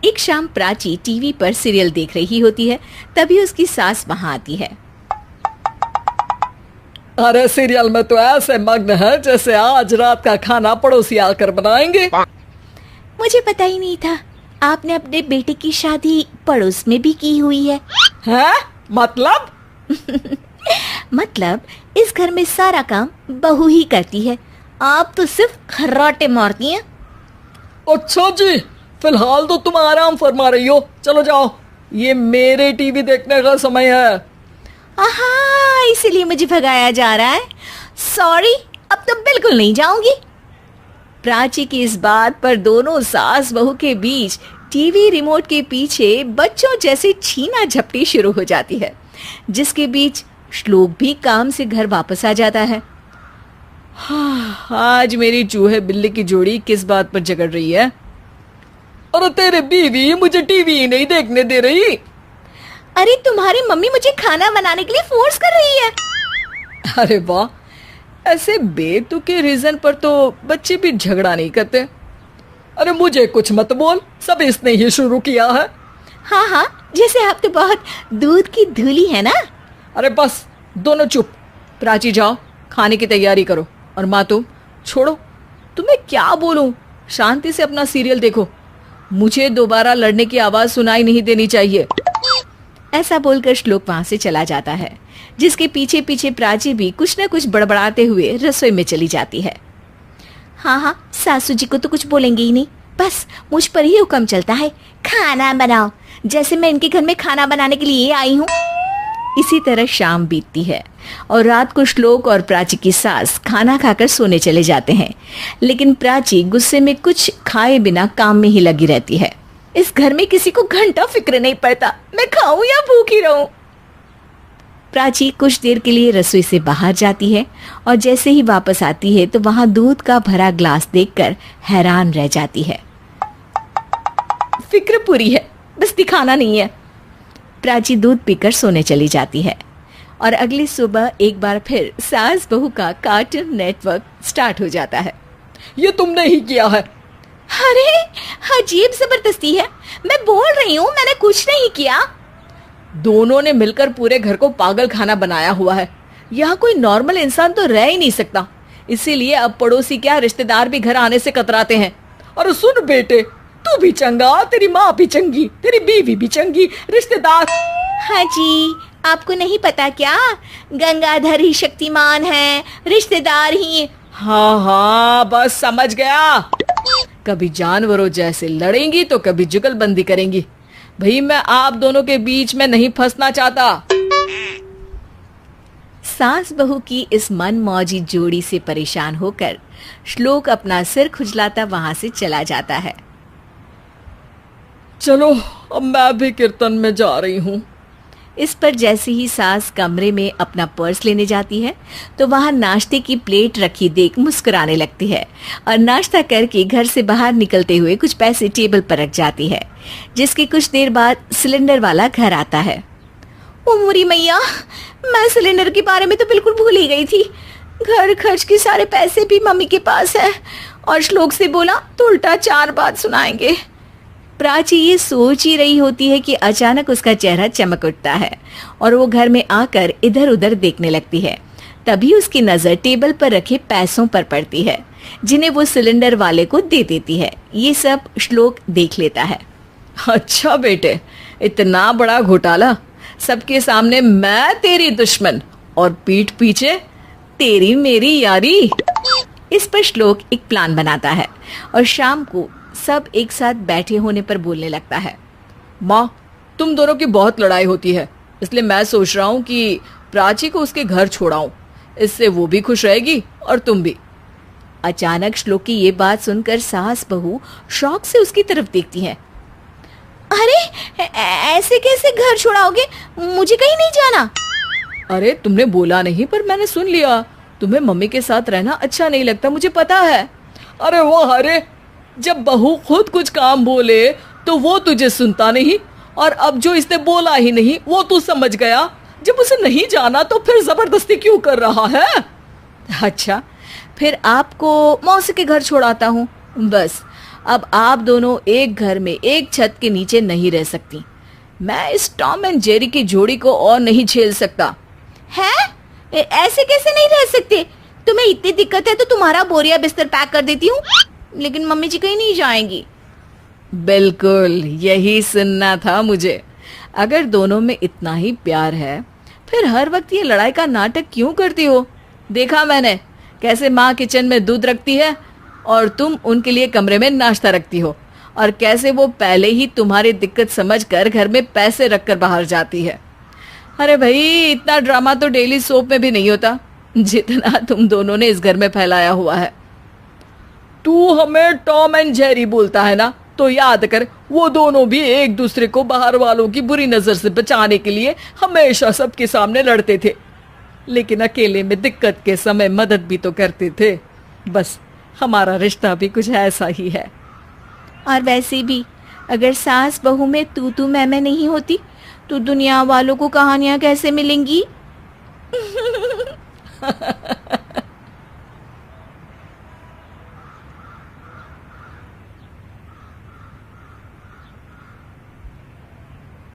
एक शाम प्राची टीवी पर सीरियल देख रही होती है। तभी उसकी सास वहां आती है। अरे सीरियल में तो ऐसे मग्न है जैसे आज रात का खाना पड़ोसी आकर बनाएंगे। मुझे पता ही नहीं था आपने अपने बेटे की शादी पड़ोस में भी की हुई है। हैं? मतलब? मतलब इस घर में सारा काम बहू ही करती है, आप तो सिर्फ खर्राटे मारती हैं। अच्छा जी, फिलहाल तो तुम आराम फरमा रही हो, चलो जाओ, ये मेरे टीवी देखने का समय है। आहा, इसीलिए मुझे भगाया जा रहा है। सॉरी, अब तो बिल्कुल नहीं जाऊंगी। प्राची की इस बात पर दोनों सास बहू के बीच टीवी रिमोट के पीछे बच्चों जैसे छीना झपटी शुरू हो जाती है, जिसके बीच श्लोक भी काम से घर वापस आ जाता है। हाँ, आज मेरी चूहे बिल्ली की जोड़ी किस बात पर झगड़ रही है? अरे तेरे बीवी मुझे टीवी ही नहीं देखने दे रही। अरे तुम्हारी मम्मी मुझे खाना बनाने के लिए फोर्स कर रही है। अरे वाह, ऐसे बेतुके रीजन पर तो बच्चे भी झगड़ा नहीं करते। अरे मुझे कुछ मत बोल, सब इसने ही शुरू किया है। हाँ हाँ, जैसे आप तो बहुत दूध की धूली है ना। अरे बस, दोनों चुप। प्राची जाओ, खाने की तैयारी करो। और माँ तुम छोड़ो, तुम्हें क्या बोलूं, शांति से अपना सीरियल देखो, मुझे दोबारा लड़ने की आवाज सुनाई नहीं देनी चाहिए। ऐसा बोलकर श्लोक वहां से चला जाता है, जिसके पीछे पीछे प्राची भी कुछ न कुछ बड़बड़ाते हुए रसोई में चली जाती है। हाँ हाँ, सासू जी को तो कुछ बोलेंगे ही नहीं, बस मुझ पर ही हुक्म चलता है, खाना बनाओ, जैसे मैं इनके घर में खाना बनाने के लिए आई हूँ। इसी तरह शाम बीतती है और रात को श्लोक और प्राची की सास खाना खाकर सोने चले जाते हैं, लेकिन प्राची गुस्से में कुछ खाए बिना काम में ही लगी रहती है। इस घर में किसी को घंटा फिक्र नहीं पड़ता, मैं खाऊं या भूखी रहूं। प्राची कुछ देर के लिए रसोई से बाहर जाती है और जैसे ही वापस आती है तो वहां दूध का भरा ग्लास देखकर हैरान रह जाती है। फिक्र पूरी है, बस दिखाना नहीं है। प्राची दूध पीकर सोने चली जाती है और अगली सुबह एक बार फिर सास बहू का कार्टून नेटवर्क स्टार्ट हो जाता है। ये तुमने ही किया है। अरे अजीब जबरदस्ती है, मैं बोल रही हूँ मैंने कुछ नहीं किया। दोनों ने मिलकर पूरे घर को पागल खाना बनाया हुआ है। यहाँ कोई नॉर्मल इंसान तो रह ही नहीं सकता, इसीलिए अब पड़ोसी क्या रिश्तेदार भी घर आने से कतराते हैं। और सुन बेटे, तू भी चंगा, तेरी माँ भी चंगी, तेरी बीवी भी चंगी, रिश्तेदार। हाँ जी, आपको नहीं पता क्या, गंगाधर ही शक्तिमान है, रिश्तेदार ही। हाँ हाँ, बस समझ गया। कभी जानवरों जैसे लड़ेंगी तो कभी जुगलबंदी करेंगी। भाई मैं आप दोनों के बीच में नहीं फंसना चाहता। सास बहू की इस मनमौजी जोड़ी से परेशान होकर श्लोक अपना सिर खुजलाता वहां से चला जाता है। चलो अब मैं भी कीर्तन में जा रही हूँ। इस पर जैसे ही सास कमरे में अपना पर्स लेने जाती है तो वहां नाश्ते की प्लेट रखी देख मुस्कुराने लगती है और नाश्ता करके घर से बाहर निकलते हुए कुछ पैसे टेबल पर रख जाती है, जिसके कुछ देर बाद सिलेंडर वाला घर आता है। ओ मोरी मैया, मैं सिलेंडर के बारे में तो बिल्कुल भूल ही गई थी। घर खर्च के सारे पैसे भी मम्मी के पास है और श्लोक से बोला तो उल्टा 4 बात सुनाएंगे। प्राची ये सोच ही रही होती है कि अचानक उसका चेहरा चमक उठता है और वो घर में आकर इधर उधर देखने लगती है। तभी उसकी नजर टेबल पर रखे पैसों पर पड़ती है, जिन्हें वो सिलेंडर वाले को दे देती है। ये सब श्लोक देख लेता है। अच्छा बेटे, इतना बड़ा घोटाला, सबके सामने मैं तेरी दुश्मन और पीठ पीछे तेरी मेरी यारी। इस पर श्लोक एक प्लान बनाता है और शाम को सब एक साथ बैठे होने पर बोलने लगता है। माँ, तुम दोनों की बहुत लड़ाई होती है, इसलिए मैं सोच रहा हूँ कि प्राची को उसके घर छोड़ाऊं, इससे वो भी खुश रहेगी और तुम भी। अचानक श्लोक की ये बात सुनकर सास बहू शौक से उसकी तरफ देखती हैं। अरे ऐसे कैसे घर छोड़ाओगे, मुझे कहीं नहीं जाना। अरे तुमने बोला नहीं पर मैंने सुन लिया, तुम्हें मम्मी के साथ रहना अच्छा नहीं लगता, मुझे पता है। अरे वाह, अरे जब बहू खुद कुछ काम बोले तो वो तुझे सुनता नहीं, और अब जो इसने बोला ही नहीं वो तू समझ गया। जब उसे नहीं जाना तो फिर जबरदस्ती क्यों कर रहा है? अच्छा, फिर आपको मौसी के घर छोड़ाता हूँ, बस अब आप दोनों एक घर में एक छत के नीचे नहीं रह सकती। मैं इस टॉम एंड जेरी की जोड़ी को और नहीं झेल सकता। है? ऐसे कैसे नहीं रह सकते? तुम्हें इतनी दिक्कत है तो तुम्हारा बोरिया बिस्तर पैक कर देती हूँ, लेकिन मम्मी जी कहीं नहीं जाएंगी। बिल्कुल यही सुनना था मुझे। अगर दोनों में इतना ही प्यार है फिर हर वक्त ये लड़ाई का नाटक क्यों करती हो? देखा मैंने कैसे माँ किचन में दूध रखती है और तुम उनके लिए कमरे में नाश्ता रखती हो, और कैसे वो पहले ही तुम्हारी दिक्कत समझकर घर में पैसे रखकर बाहर जाती है। अरे भाई, इतना ड्रामा तो डेली सोप में भी नहीं होता जितना तुम दोनों ने इस घर में फैलाया हुआ है। तू हमें टॉम एंड जेरी बोलता है ना, तो याद कर वो दोनों भी एक दूसरे को बाहर वालों की बुरी नजर से बचाने के लिए हमेशा सबके सामने लड़ते थे, लेकिन अकेले में दिक्कत के समय मदद भी तो करते थे। बस हमारा रिश्ता भी कुछ ऐसा ही है। और वैसे भी अगर सास बहू में तू मैं नहीं होती तो दुनिया वालों को कहानियां कैसे मिलेंगी?